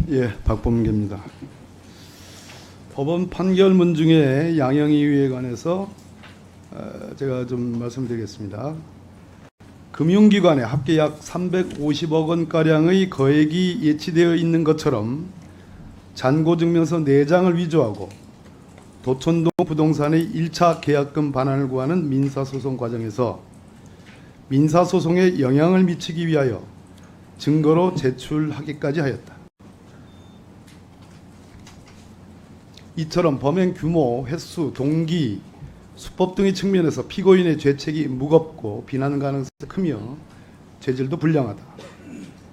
예, 박범계입니다. 법원 판결문 중에 양형이유에 관해서 제가 좀 말씀드리겠습니다. 금융기관에 합계 약 350억 원가량의 거액이 예치되어 있는 것처럼 잔고증명서 4장을 위조하고 도촌동 부동산의 1차 계약금 반환을 구하는 민사소송 과정에서 민사소송에 영향을 미치기 위하여 증거로 제출하기까지 하였다. 이처럼 범행 규모, 횟수, 동기, 수법 등의 측면에서 피고인의 죄책이 무겁고 비난 가능성이 크며 죄질도 불량하다.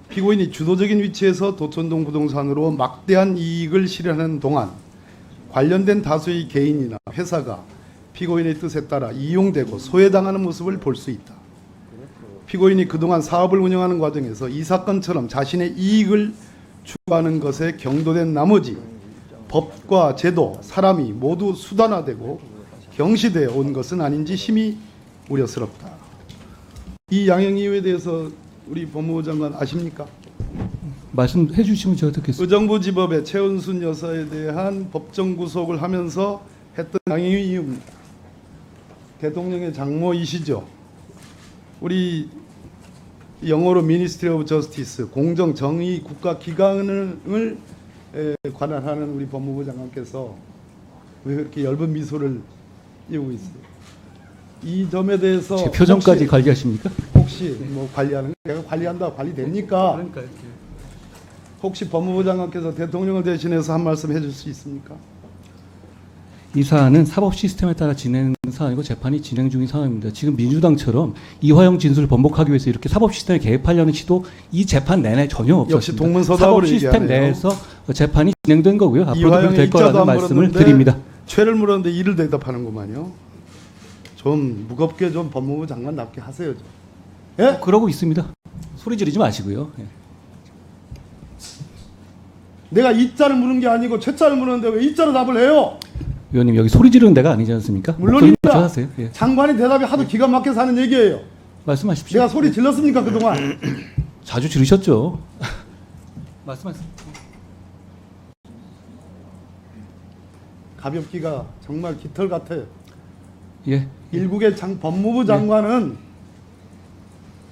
피고인이 주도적인 위치에서 도촌동 부동산으로 막대한 이익을 실현하는 동안 관련된 다수의 개인이나 회사가 피고인의 뜻에 따라 이용되고 소외당하는 모습을 볼 수 있다. 피고인이 그동안 사업을 운영하는 과정에서 이 사건처럼 자신의 이익을 추구하는 것에 경도된 나머지 법과 제도, 사람이 모두 수단화되고 경시되어 온 것은 아닌지 심히 우려스럽다. 이 양형 이유에 대해서 우리 법무부 장관 아십니까? 말씀해 주시면 제가 듣겠습니다. 의정부 지법의 최은순 여사에 대한 법정 구속을 하면서 했던 양형 이유입니다. 대통령의 장모이시죠. 우리 영어로 Ministry of Justice, 공정 정의 국가 기관을 관할하는 우리 법무부 장관께서 왜 그렇게 엷은 미소를 띄우고 있어요? 이 점에 대해서 제 표정까지 관리하십니까? 혹시 뭐 관리하는 내가 관리한다 관리됩니까? 그러니까요. 혹시 법무부 장관께서 대통령을 대신해서 한 말씀 해줄 수 있습니까? 이 사안은 사법 시스템에 따라 진행하는 사안이고 재판이 진행 중인 상황입니다. 지금 민주당처럼 이화영 진술을 번복하기 위해서 이렇게 사법 시스템에 개입하려는 시도 이 재판 내내 전혀 없었습니다. 역시 동문서답으로 사법 시스템 얘기하네요. 내에서 재판이 진행된 거고요. 앞으로도 그렇게 될 이화영이 거라는 말씀을 드립니다. 죄를 물었는데 이를 대답하는구만요. 좀 무겁게 좀 법무부 장관답게 하세요. 좀. 예? 그러고 있습니다. 소리 지르지 마시고요. 예. 내가 이자를 물은 게 아니고 최자를 물었는데 왜 이자로 답을 해요? 위원님 여기 소리 지르는 데가 아니지 않습니까? 물론입니다. 하세요. 예. 장관이 대답이 하도 기가 막혀서 하는 얘기예요. 말씀하십시오. 내가 소리 질렀습니까 그동안? 자주 지르셨죠. 말씀하세요. 가볍기가 정말 깃털 같아요. 예. 일국의 법무부 장관은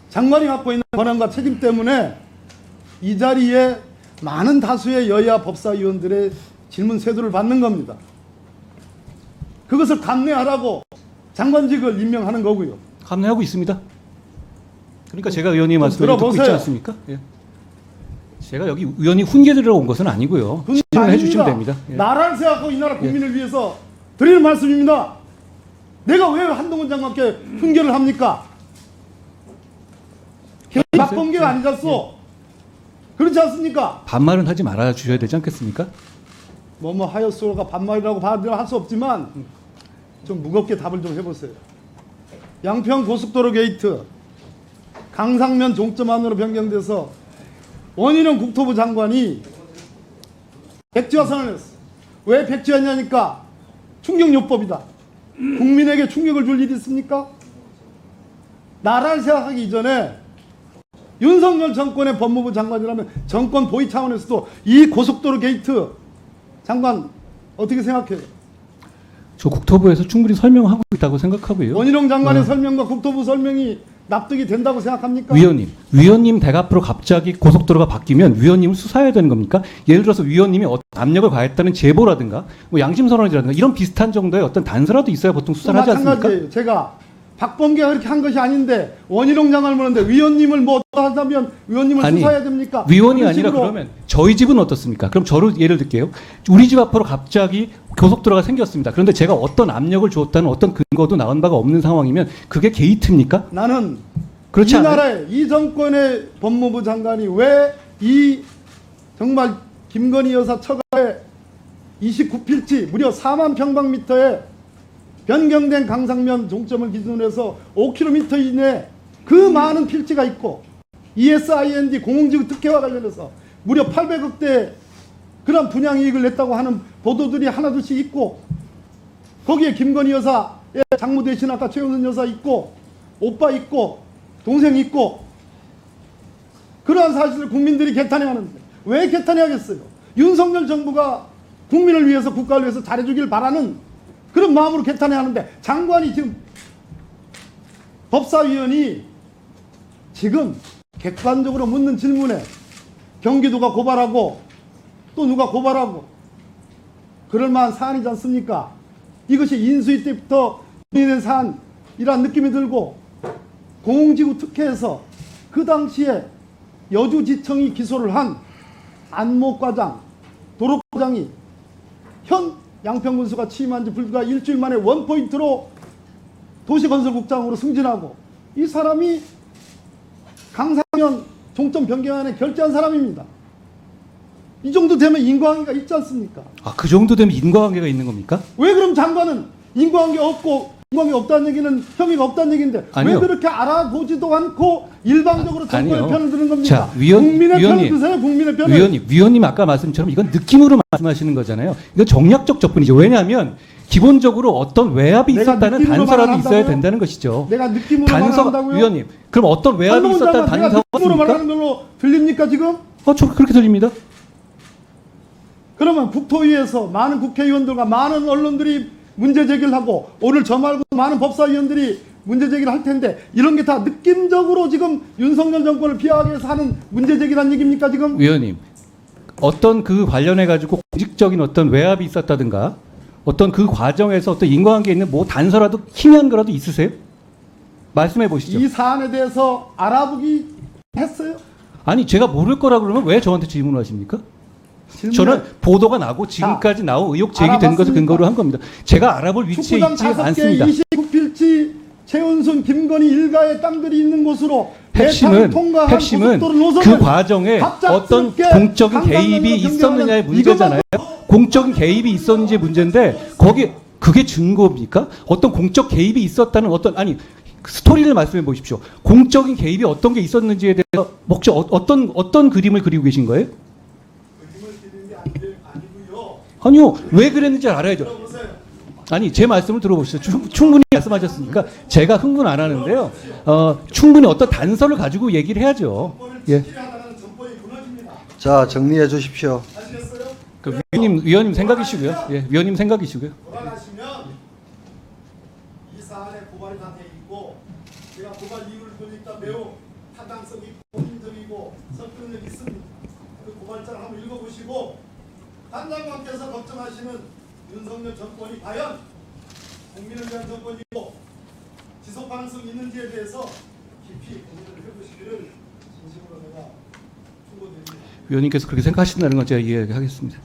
장관이 갖고 있는 권한과 책임 때문에 이 자리에 많은 다수의 여야 법사위원들의 질문 세도를 받는 겁니다. 그것을 감내하라고 장관직을 임명하는 거고요. 감내하고 있습니다. 그러니까 제가 의원님 말씀을 듣고 있지 않습니까? 예. 제가 여기 의원이 훈계드리러 온 것은 아니고요. 질문해 주시면 됩니다. 예. 나라를 생각하고 이 나라 국민을 위해서 드리는 말씀입니다. 내가 왜 한동훈 장관께 훈계를 합니까? 박범계가 아니겠소? 그렇지 않습니까? 반말은 하지 말아 주셔야 되지 않겠습니까? 뭐뭐 하였소가 반말이라고 할 수 없지만 좀 무겁게 답을 좀 해보세요. 양평 고속도로 게이트 강상면 종점 안으로 변경돼서 원희룡 국토부 장관이 백지화 선언을 했어. 왜 백지화냐니까 충격요법이다. 국민에게 충격을 줄 일이 있습니까? 나라를 생각하기 이전에 윤석열 정권의 법무부 장관이라면 정권 보위 차원에서도 이 고속도로 게이트 장관 어떻게 생각해요? 저 국토부에서 충분히 설명하고 있다고 생각하고요. 원희룡 장관의 설명과 국토부 설명이 납득이 된다고 생각합니까? 위원님 댁 앞으로 갑자기 고속도로가 바뀌면 위원님을 수사해야 되는 겁니까? 예를 들어서 위원님이 어떤 압력을 가했다는 제보라든가 뭐 양심선언이라든가 이런 비슷한 정도의 어떤 단서라도 있어야 보통 수사를 하지 않습니까? 마찬가지예요. 제가 박범계가 그렇게 한 것이 아닌데 원희룡 장관을 물었는데 위원님을 뭐 하자면 위원님을 수사해야 됩니까? 위원이 아니라 그러면 저희 집은 어떻습니까? 그럼 저를 예를 들게요. 우리 집 앞으로 갑자기 고속도로가 생겼습니다. 그런데 제가 어떤 압력을 주었다는 어떤 근거도 나온 바가 없는 상황이면 그게 게이트입니까? 나는 그렇지 이 않아요? 나라의 이 정권의 법무부 장관이 왜 이 정말 김건희 여사 처가의 29필지 무려 4만 평방미터에 변경된 강상면 종점을 기준으로 해서 5km 이내 그 많은 필지가 있고 ESIND 공공지구 특혜와 관련해서 무려 800억대 그런 분양이익을 냈다고 하는 보도들이 하나둘씩 있고 거기에 김건희 여사의 장모 대신 아까 최은순 여사 있고 오빠 있고 동생 있고 그러한 사실을 국민들이 개탄해하는데 왜 개탄해야겠어요? 윤석열 정부가 국민을 위해서 국가를 위해서 잘해주길 바라는 그런 마음으로 개탄해야 하는데 장관이 지금 법사위원이 지금 객관적으로 묻는 질문에 경기도가 고발하고 또 누가 고발하고 그럴 만한 사안이지 않습니까? 이것이 인수위 때부터 논의된 사안이란 느낌이 들고 공공지구 특혜에서 그 당시에 여주지청이 기소를 한 안목과장, 도로과장이 현 양평군수가 취임한 지 불과 일주일 만에 원포인트로 도시건설국장으로 승진하고 이 사람이 강상현 종점 변경안에 결재한 사람입니다. 이 정도 되면 인과관계가 있지 않습니까? 아, 그 정도 되면 인과관계가 있는 겁니까? 왜 그럼 장관은 인과관계 없고 인과관계 없다는 얘기는 혐의가 없다는 얘기인데 아니요. 왜 그렇게 알아보지도 않고 일방적으로 정권의 아니요. 편을 드는 겁니까? 자, 국민의 편을 위원님, 드세요. 국민의 편을. 위원님 아까 말씀처럼 이건 느낌으로 말씀하시는 거잖아요. 이건 정략적 접근이죠. 왜냐하면 기본적으로 어떤 외압이 내가 있었다는 느낌으로 단서라도 있어야 말한다고요? 된다는 것이죠. 내가 느낌으로 단서가 말한다고요? 위원님, 그럼 어떤 외압이 있었다는 단서가 내가 느낌으로 있습니까? 말하는 걸로 들립니까 지금? 저 그렇게 들립니다. 그러면 국토위에서 많은 국회의원들과 많은 언론들이 문제 제기를 하고 오늘 저 말고 많은 법사위원들이 문제 제기를 할 텐데 이런 게 다 느낌적으로 지금 윤석열 정권을 비하하기 위해서 하는 문제 제기란 얘기입니까 지금? 위원님, 어떤 그 관련해 가지고 공직적인 어떤 외압이 있었다든가 어떤 그 과정에서 어떤 인과관계 있는 뭐 단서라도 희미한 거라도 있으세요? 말씀해 보시죠. 이 사안에 대해서 알아보기 했어요? 아니 제가 모를 거라 그러면 왜 저한테 질문을 하십니까? 저는 보도가 나고 지금까지 나온 의혹 제기된 것을 알아봤습니까? 근거로 한 겁니다. 제가 알아볼 위치에 축구장 있지 5개, 않습니다. 29필지 최은순, 김건희 일가의 땅들이 있는 곳으로 핵심은 통과한 고속도로 노선을 그 과정에 어떤 갑작스럽게 공적인 개입이 강강강으로 있었느냐의 변경하는 문제잖아요. 공적인 개입이 있었는지 문제인데 거기 그게 증거입니까? 어떤 공적 개입이 있었다는 어떤 아니 스토리를 말씀해 보십시오. 공적인 개입이 어떤 게 있었는지에 대해서 혹시 어떤 그림을 그리고 계신 거예요? 아니요. 왜 그랬는지 알아야죠. 아니 제 말씀을 들어보시죠. 충분히 말씀하셨으니까 제가 흥분 안 하는데요. 충분히 어떤 단서를 가지고 얘기를 해야죠. 예. 자, 정리해 주십시오. 그 위원님 생각이시고요. 예, 위원님 생각이시고요. 돌아가시면 이 사안에 고발이 다 돼 있고 제가 고발 이유를 보니까 매우 타당성 있고 본인적이고 설득력 있습니다. 그 고발장을 한번 읽어보시고 단장관께서 걱정하시는 윤석열 정권이 과연 국민을 위한 정권이고 지속 가능성이 있는지에 대해서 깊이 고민을 해보시기를 진심으로 제가 충고드립니다. 위원님께서 그렇게 생각하신다는 건 제가 이해하겠습니다.